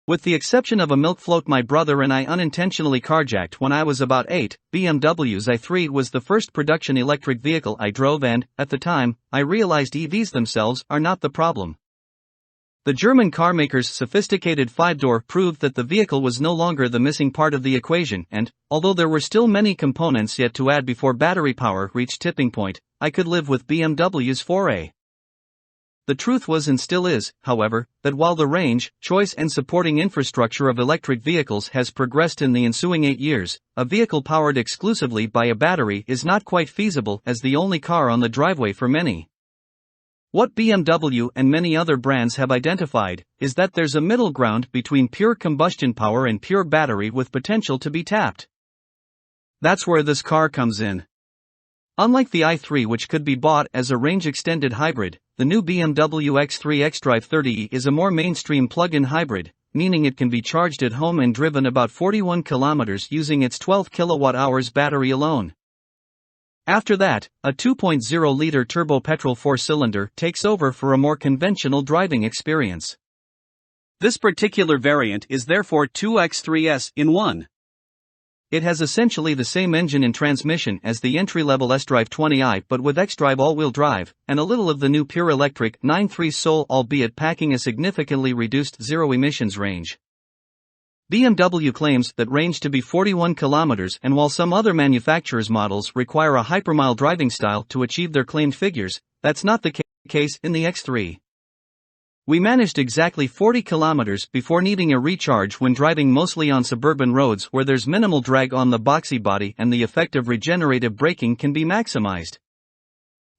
With the exception of a milk float my brother and I unintentionally carjacked when I was about 8, BMW's i3 was the first production electric vehicle I drove and, at the time, I realized EVs themselves are not the problem. The German carmaker's sophisticated 5-door proved that the vehicle was no longer the missing part of the equation and, although there were still many components yet to add before battery power reached tipping point, I could live with BMW's foray. The truth was and still is, however, that while the range, choice and supporting infrastructure of electric vehicles has progressed in the ensuing 8 years, a vehicle powered exclusively by a battery is not quite feasible as the only car on the driveway for many. What BMW and many other brands have identified is that there's a middle ground between pure combustion power and pure battery with potential to be tapped. That's where this car comes in. Unlike the i3, which could be bought as a range-extended hybrid, the new BMW X3 xDrive 30e is a more mainstream plug-in hybrid, meaning it can be charged at home and driven about 41 kilometers using its 12 kilowatt-hours battery alone. After that, a 2.0-liter turbo petrol 4-cylinder takes over for a more conventional driving experience. This particular variant is therefore two X3s in one. It has essentially the same engine and transmission as the entry-level xDrive 20i but with xDrive all-wheel drive, and a little of the new pure electric 9.3 Soul albeit packing a significantly reduced zero-emissions range. BMW claims that range to be 41 kilometers and while some other manufacturers' models require a hypermile driving style to achieve their claimed figures, that's not the case in the X3. We managed exactly 40 kilometers before needing a recharge when driving mostly on suburban roads where there's minimal drag on the boxy body and the effect of regenerative braking can be maximized.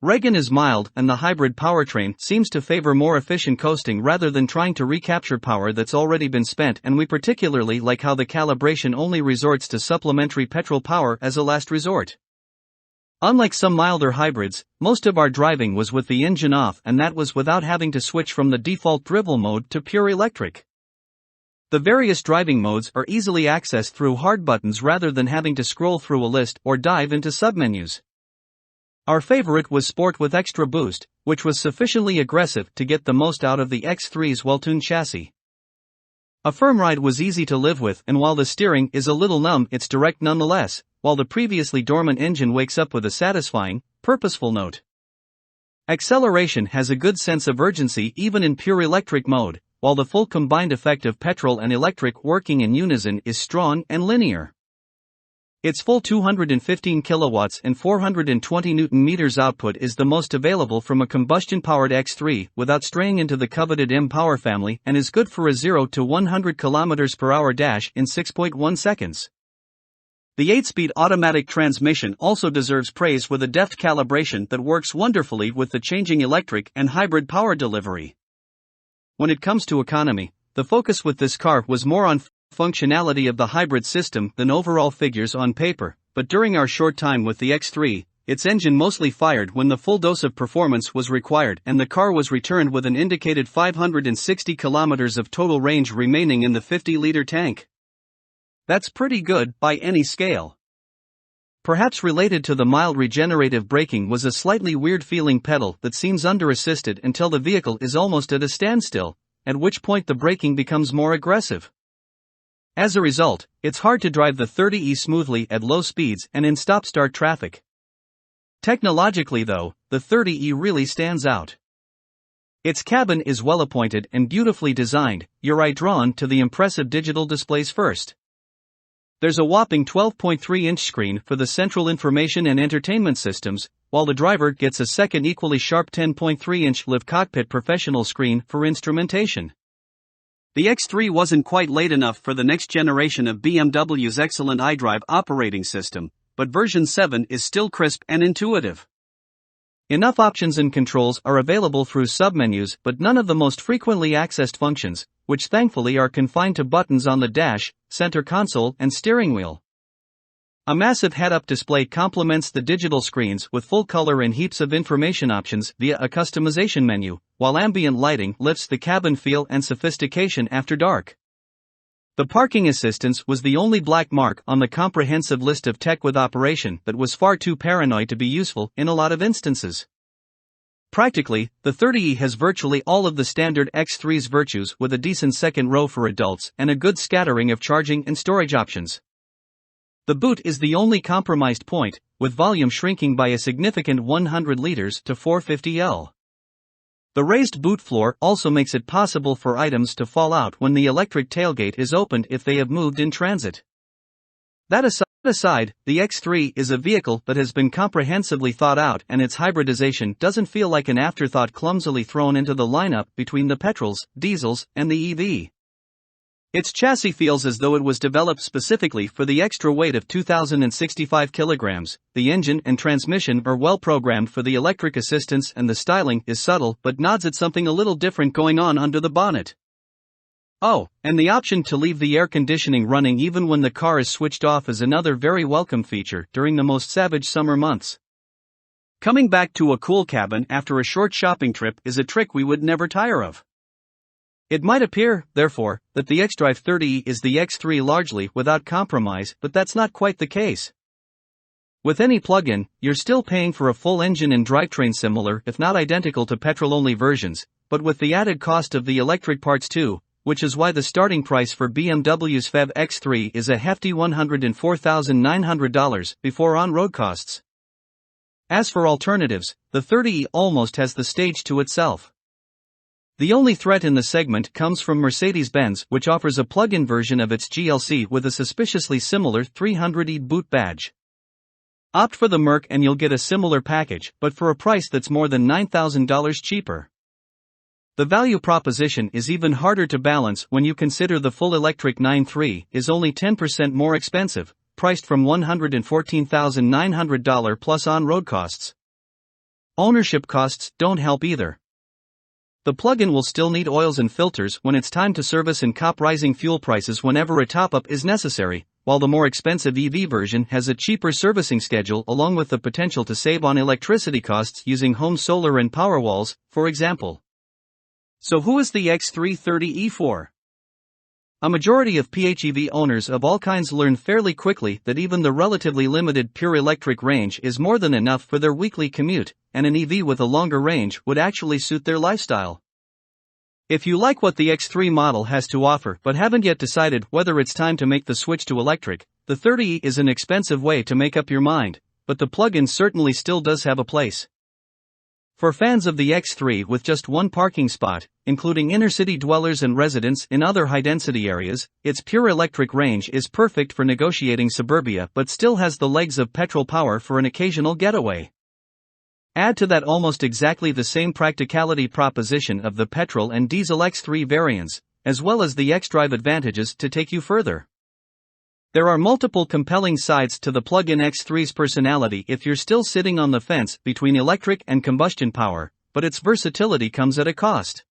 Reagan is mild and the hybrid powertrain seems to favor more efficient coasting rather than trying to recapture power that's already been spent, and we particularly like how the calibration only resorts to supplementary petrol power as a last resort. Unlike some milder hybrids, most of our driving was with the engine off, and that was without having to switch from the default drivel mode to pure electric. The various driving modes are easily accessed through hard buttons rather than having to scroll through a list or dive into submenus. Our favorite was Sport with Extra Boost, which was sufficiently aggressive to get the most out of the X3's well-tuned chassis. A firm ride was easy to live with, and while the steering is a little numb, it's direct nonetheless, while the previously dormant engine wakes up with a satisfying, purposeful note. Acceleration has a good sense of urgency even in pure electric mode, while the full combined effect of petrol and electric working in unison is strong and linear. Its full 215 kilowatts and 420 Nm output is the most available from a combustion-powered X3 without straying into the coveted M-Power family and is good for a 0 to 100 km/h dash in 6.1 seconds. The 8-speed automatic transmission also deserves praise with a deft calibration that works wonderfully with the changing electric and hybrid power delivery. When it comes to economy, the focus with this car was more on functionality of the hybrid system than overall figures on paper, but during our short time with the X3, its engine mostly fired when the full dose of performance was required and the car was returned with an indicated 560 kilometers of total range remaining in the 50-liter tank. That's pretty good by any scale. Perhaps related to the mild regenerative braking was a slightly weird-feeling pedal that seems under-assisted until the vehicle is almost at a standstill, at which point the braking becomes more aggressive. As a result, it's hard to drive the 30e smoothly at low speeds and in stop-start traffic. Technologically though, the 30e really stands out. Its cabin is well-appointed and beautifully designed, your eye drawn to the impressive digital displays first. There's a whopping 12.3-inch screen for the central information and entertainment systems, while the driver gets a second equally sharp 10.3-inch live cockpit professional screen for instrumentation. The X3 wasn't quite late enough for the next generation of BMW's excellent iDrive operating system, but version 7 is still crisp and intuitive. Enough options and controls are available through submenus, but none of the most frequently accessed functions, which thankfully are confined to buttons on the dash, center console, and steering wheel. A massive head-up display complements the digital screens with full color and heaps of information options via a customization menu, while ambient lighting lifts the cabin feel and sophistication after dark. The parking assistance was the only black mark on the comprehensive list of tech with operation that was far too paranoid to be useful in a lot of instances. Practically, the 30e has virtually all of the standard X3's virtues with a decent second row for adults and a good scattering of charging and storage options. The boot is the only compromised point, with volume shrinking by a significant 100 liters to 450 L. The raised boot floor also makes it possible for items to fall out when the electric tailgate is opened if they have moved in transit. That aside, the X3 is a vehicle that has been comprehensively thought out, and its hybridization doesn't feel like an afterthought clumsily thrown into the lineup between the petrols, diesels, and the EV. Its chassis feels as though it was developed specifically for the extra weight of 2,065 kilograms, the engine and transmission are well programmed for the electric assistance, and the styling is subtle but nods at something a little different going on under the bonnet. Oh, and the option to leave the air conditioning running even when the car is switched off is another very welcome feature during the most savage summer months. Coming back to a cool cabin after a short shopping trip is a trick we would never tire of. It might appear, therefore, that the xDrive 30e is the X3 largely without compromise, but that's not quite the case. With any plug-in, you're still paying for a full engine and drivetrain similar, if not identical to petrol-only versions, but with the added cost of the electric parts too, which is why the starting price for BMW's FEV X3 is a hefty $104,900 before on-road costs. As for alternatives, the 30e almost has the stage to itself. The only threat in the segment comes from Mercedes-Benz, which offers a plug-in version of its GLC with a suspiciously similar 300e boot badge. Opt for the Merc and you'll get a similar package, but for a price that's more than $9,000 cheaper. The value proposition is even harder to balance when you consider the full electric 9.3 is only 10% more expensive, priced from $114,900 plus on-road costs. Ownership costs don't help either. The plug-in will still need oils and filters when it's time to service and cop rising fuel prices whenever a top-up is necessary, while the more expensive EV version has a cheaper servicing schedule along with the potential to save on electricity costs using home solar and Powerwalls, for example. So who is the X3 30e for? A majority of PHEV owners of all kinds learn fairly quickly that even the relatively limited pure electric range is more than enough for their weekly commute, and an EV with a longer range would actually suit their lifestyle. If you like what the X3 model has to offer but haven't yet decided whether it's time to make the switch to electric, the 30e is an expensive way to make up your mind, but the plug-in certainly still does have a place. For fans of the X3 with just one parking spot, including inner-city dwellers and residents in other high-density areas, its pure electric range is perfect for negotiating suburbia but still has the legs of petrol power for an occasional getaway. Add to that almost exactly the same practicality proposition of the petrol and diesel X3 variants, as well as the xDrive advantages to take you further. There are multiple compelling sides to the plug-in X3's personality if you're still sitting on the fence between electric and combustion power, but its versatility comes at a cost.